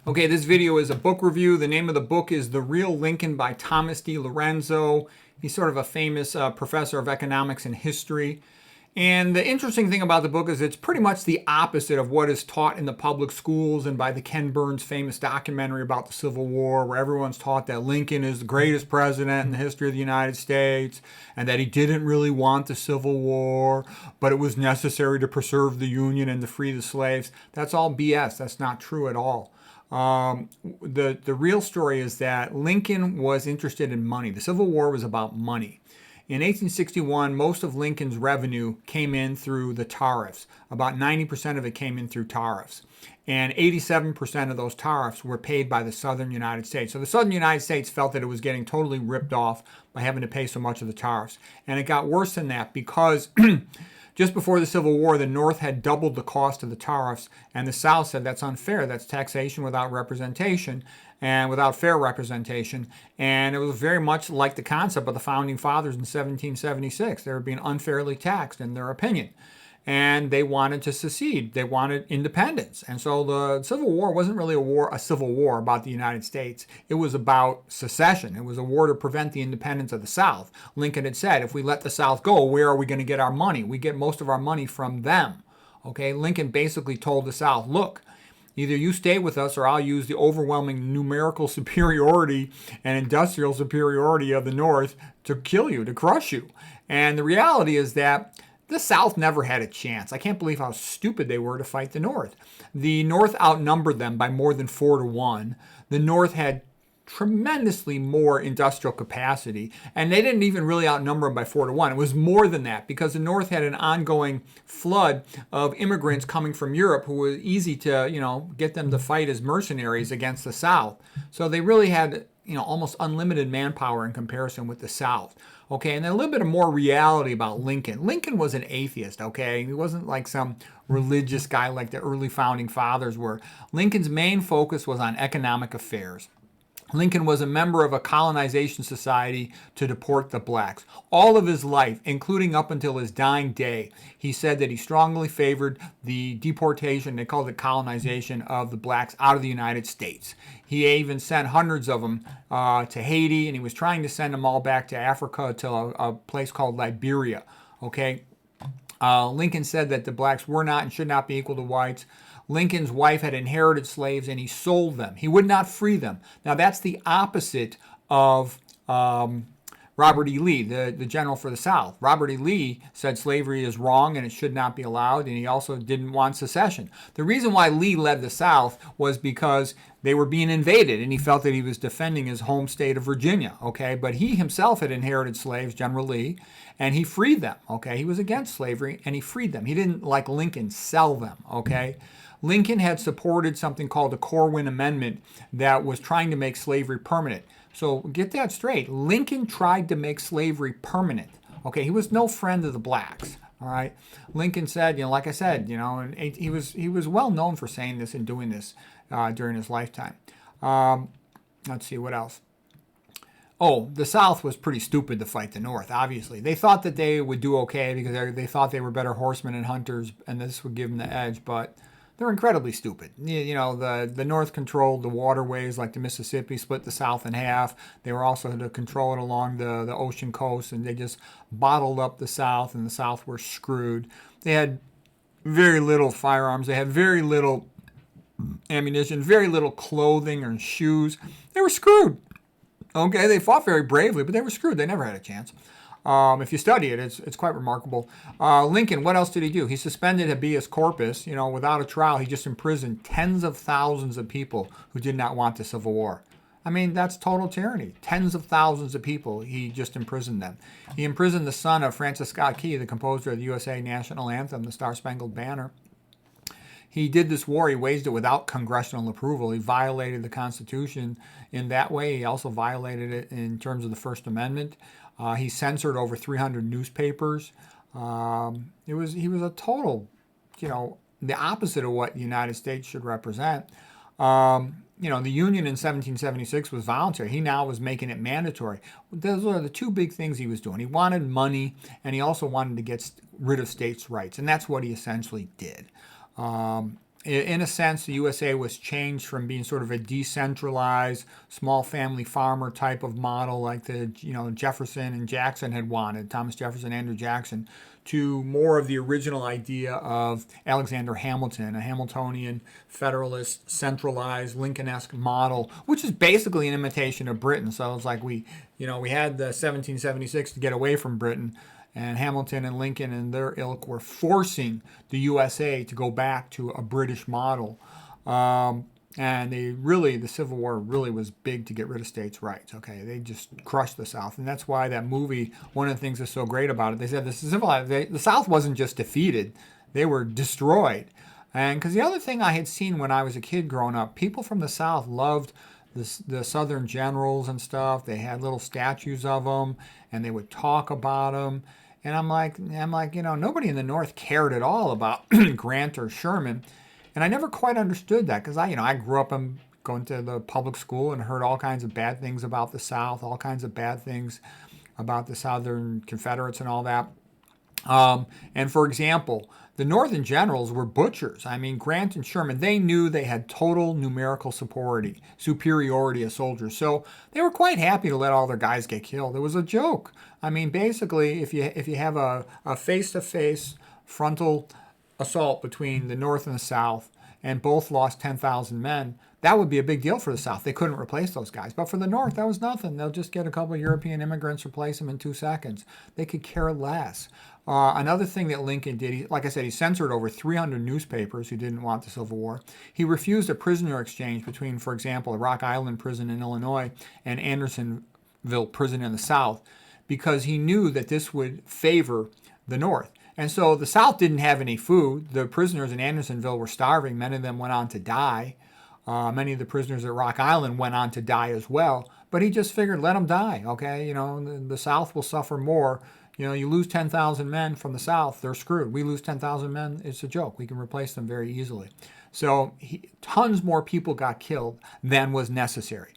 Okay, this video is a book review. The name of the book is The Real Lincoln by Thomas Dilorenzo. He's sort of a famous professor of economics and history. And the interesting thing about the book is it's pretty much the opposite of what is taught in the public schools and by the Ken Burns famous documentary about the Civil War, where everyone's taught that Lincoln is the greatest president in the history of the United States and that he didn't really want the Civil War, but it was necessary to preserve the Union and to free the slaves. That's all BS. That's not true at all. The real story is that Lincoln was interested in money. The Civil War was about money. In 1861, most of Lincoln's revenue came in through the tariffs. About 90% of it came in through tariffs. And 87% of those tariffs were paid by the southern United States. So the southern United States felt that it was getting totally ripped off by having to pay so much of the tariffs. And it got worse than that because just before the Civil War, the North had doubled the cost of the tariffs, and the South said that's unfair. That's taxation without representation and without fair representation. And it was very much like the concept of the Founding Fathers in 1776. They were being unfairly taxed in their opinion. And they wanted to secede. They wanted independence. And so the Civil War wasn't really a civil war about the United States. It was about secession. It was a war to prevent the independence of the South. Lincoln had said, if we let the South go, where are we going to get our money? We get most of our money from them. Okay, Lincoln basically told the South, look, either you stay with us or I'll use the overwhelming numerical superiority and industrial superiority of the North to kill you, to crush you. And the reality is that the South never had a chance. I can't believe how stupid they were to fight the North. The North outnumbered them by more than 4-1. The North had tremendously more industrial capacity, and they didn't even really outnumber them by 4-1. It was more than that because the North had an ongoing flood of immigrants coming from Europe who was easy to, get them to fight as mercenaries against the South. So they really had, almost unlimited manpower in comparison with the South. Okay, and then a little bit of more reality about Lincoln. Lincoln was an atheist, okay? He wasn't like some religious guy like the early founding fathers were. Lincoln's main focus was on economic affairs. Lincoln was a member of a colonization society to deport the blacks. All of his life, including up until his dying day, he said that he strongly favored the deportation, they called it colonization, of the blacks out of the United States. He even sent hundreds of them to Haiti, and he was trying to send them all back to Africa to a place called Liberia. Okay, Lincoln said that the blacks were not and should not be equal to whites. Lincoln's wife had inherited slaves and he sold them. He would not free them. Now that's the opposite of Robert E. Lee, the general for the South. Robert E. Lee said slavery is wrong and it should not be allowed, and he also didn't want secession. The reason why Lee led the South was because they were being invaded, and he felt that he was defending his home state of Virginia, okay? But he himself had inherited slaves, General Lee, and he freed them, okay? He was against slavery, and he freed them. He didn't, like Lincoln, sell them, okay? Lincoln had supported something called the Corwin Amendment that was trying to make slavery permanent. So get that straight. Lincoln tried to make slavery permanent. Okay, he was no friend of the blacks. All right. Lincoln said, like I said, and he was well known for saying this and doing this during his lifetime. Let's see what else. Oh, the South was pretty stupid to fight the North, obviously. They thought that they would do okay because they thought they were better horsemen and hunters, and this would give them the edge, but they're incredibly stupid. The North controlled the waterways like the Mississippi, split the South in half. They were also to control it along the ocean coast, and they just bottled up the South, and the South were screwed. They had very little firearms. They had very little ammunition, very little clothing or shoes. They were screwed. Okay, they fought very bravely, but they were screwed. They never had a chance. If you study it, it's quite remarkable. Lincoln, what else did he do? He suspended habeas corpus. Without a trial, he just imprisoned tens of thousands of people who did not want the Civil War. I mean, that's total tyranny. Tens of thousands of people, he just imprisoned them. He imprisoned the son of Francis Scott Key, the composer of the USA National Anthem, the Star-Spangled Banner. He did this war. He waged it without congressional approval. He violated the Constitution in that way. He also violated it in terms of the First Amendment. He censored over 300 newspapers. He was a total, the opposite of what the United States should represent. The Union in 1776 was voluntary. He now was making it mandatory. Those are the two big things he was doing. He wanted money, and he also wanted to get rid of states' rights, and that's what he essentially did. in a sense, the USA was changed from being sort of a decentralized, small family farmer type of model like the Jefferson and Jackson had wanted, Thomas Jefferson, Andrew Jackson, to more of the original idea of Alexander Hamilton, a Hamiltonian, federalist, centralized, Lincoln-esque model, which is basically an imitation of Britain. So it's like we had the 1776 to get away from Britain, and Hamilton and Lincoln and their ilk were forcing the USA to go back to a British model. And the Civil War really was big to get rid of states' rights. Okay, they just crushed the South, and that's why that movie. One of the things that's so great about it, they said the South wasn't just defeated; they were destroyed. And because the other thing I had seen when I was a kid growing up, people from the South loved the Southern generals and stuff. They had little statues of them, and they would talk about them. And I'm like, nobody in the North cared at all about Grant or Sherman. And I never quite understood that because I grew up going to the public school and heard all kinds of bad things about the South, all kinds of bad things about the Southern Confederates and all that. And for example, the Northern generals were butchers. I mean, Grant and Sherman, they knew they had total numerical superiority as soldiers. So they were quite happy to let all their guys get killed. It was a joke. I mean, basically, if you have a face-to-face frontal assault between the North and the South, and both lost 10,000 men, that would be a big deal for the South. They couldn't replace those guys. But for the North, that was nothing. They'll just get a couple of European immigrants, replace them in 2 seconds. They could care less. Another thing that Lincoln did, like I said, he censored over 300 newspapers who didn't want the Civil War. He refused a prisoner exchange between, for example, the Rock Island prison in Illinois and Andersonville prison in the South, because he knew that this would favor the North. And so the South didn't have any food. The prisoners in Andersonville were starving. Many of them went on to die. Many of the prisoners at Rock Island went on to die as well. But he just figured, let them die, okay? The South will suffer more. You lose 10,000 men from the South, they're screwed. We lose 10,000 men, it's a joke. We can replace them very easily. So tons more people got killed than was necessary.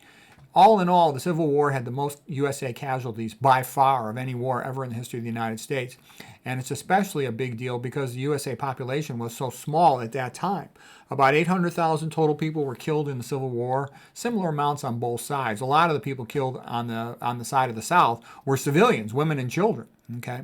All in all, the Civil War had the most USA casualties by far of any war ever in the history of the United States. And it's especially a big deal because the USA population was so small at that time. About 800,000 total people were killed in the Civil War, similar amounts on both sides. A lot of the people killed on the side of the South were civilians, women and children. Okay.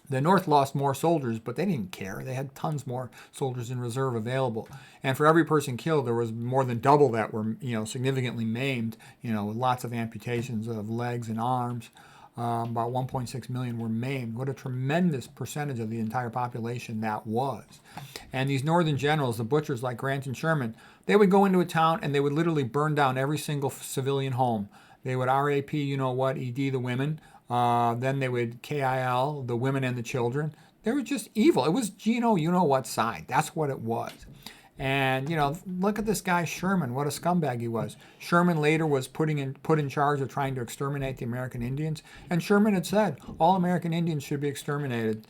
The North lost more soldiers, but they didn't care. They had tons more soldiers in reserve available. And for every person killed, there was more than double that were, significantly maimed, with lots of amputations of legs and arms. About 1.6 million were maimed. What a tremendous percentage of the entire population that was. And these Northern generals, the butchers like Grant and Sherman, they would go into a town and they would literally burn down every single civilian home. They would RAP, ED the women. Then they would KIL, the women and the children. They were just evil. It was what side. That's what it was. And, look at this guy Sherman, what a scumbag he was. Sherman later was put in charge of trying to exterminate the American Indians. And Sherman had said, all American Indians should be exterminated.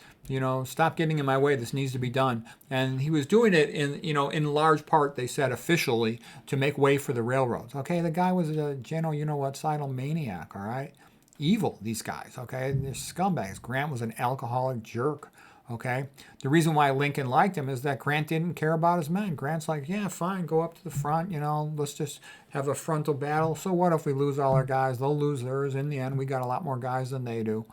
Stop getting in my way. This needs to be done. And he was doing it in large part, they said officially, to make way for the railroads. Okay, the guy was a sidal maniac, all right? Evil, these guys, okay? They're scumbags. Grant was an alcoholic jerk, okay? The reason why Lincoln liked him is that Grant didn't care about his men. Grant's like, yeah, fine, go up to the front, let's just have a frontal battle. So what if we lose all our guys? They'll lose theirs. In the end, we got a lot more guys than they do.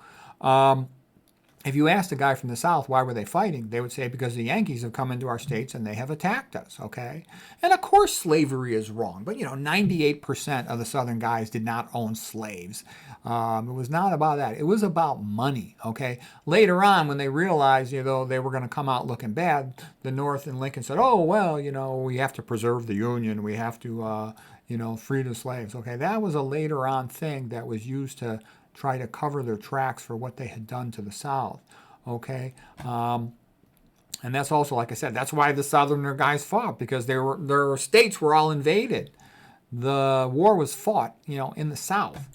If you asked a guy from the South, why were they fighting? They would say, because the Yankees have come into our states and they have attacked us, okay? And of course slavery is wrong, but 98% of the Southern guys did not own slaves. It was not about that. It was about money, okay? Later on, when they realized, they were going to come out looking bad, the North and Lincoln said, oh, well, we have to preserve the Union. We have to, free the slaves, okay? That was a later on thing that was used to try to cover their tracks for what they had done to the South, okay? And that's also, like I said, that's why the Southerner guys fought, because their states were all invaded. The war was fought, in the South.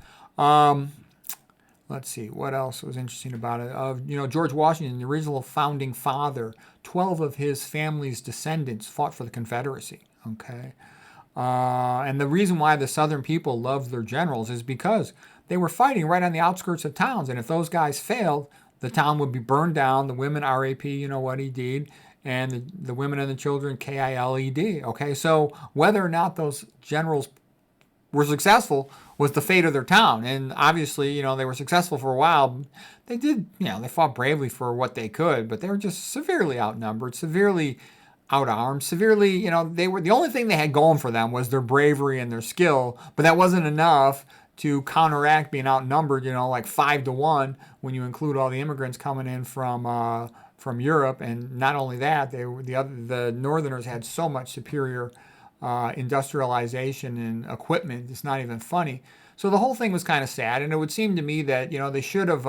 Let's see, what else was interesting about it? George Washington, the original founding father, 12 of his family's descendants fought for the Confederacy, okay? And the reason why the Southern people loved their generals is because they were fighting right on the outskirts of towns. And if those guys failed, the town would be burned down. The women RAP, what he did. and the women and the children, K-I-L-E-D. Okay, so whether or not those generals were successful was the fate of their town. And obviously, they were successful for a while. They did, they fought bravely for what they could, but they were just severely outnumbered, severely outarmed, severely, they were, the only thing they had going for them was their bravery and their skill, but that wasn't enough to counteract being outnumbered, like 5-1 when you include all the immigrants coming in from Europe. And not only that, the Northerners had so much superior industrialization and equipment. It's not even funny. So the whole thing was kind of sad, and it would seem to me that they should have.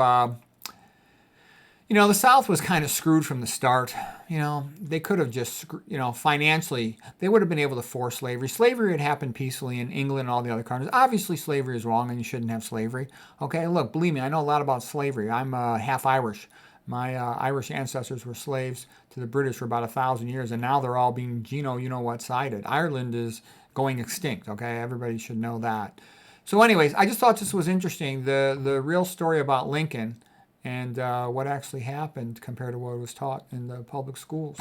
The South was kind of screwed from the start. They could have just, financially, they would have been able to force slavery. Slavery had happened peacefully in England and all the other countries. Obviously, slavery is wrong, and you shouldn't have slavery. Okay, look, believe me, I know a lot about slavery. I'm half Irish. My Irish ancestors were slaves to the British for about 1,000 years, and now they're all being, what sided. Ireland is going extinct, okay? Everybody should know that. So anyways, I just thought this was interesting, the real story about Lincoln and what actually happened compared to what was taught in the public schools.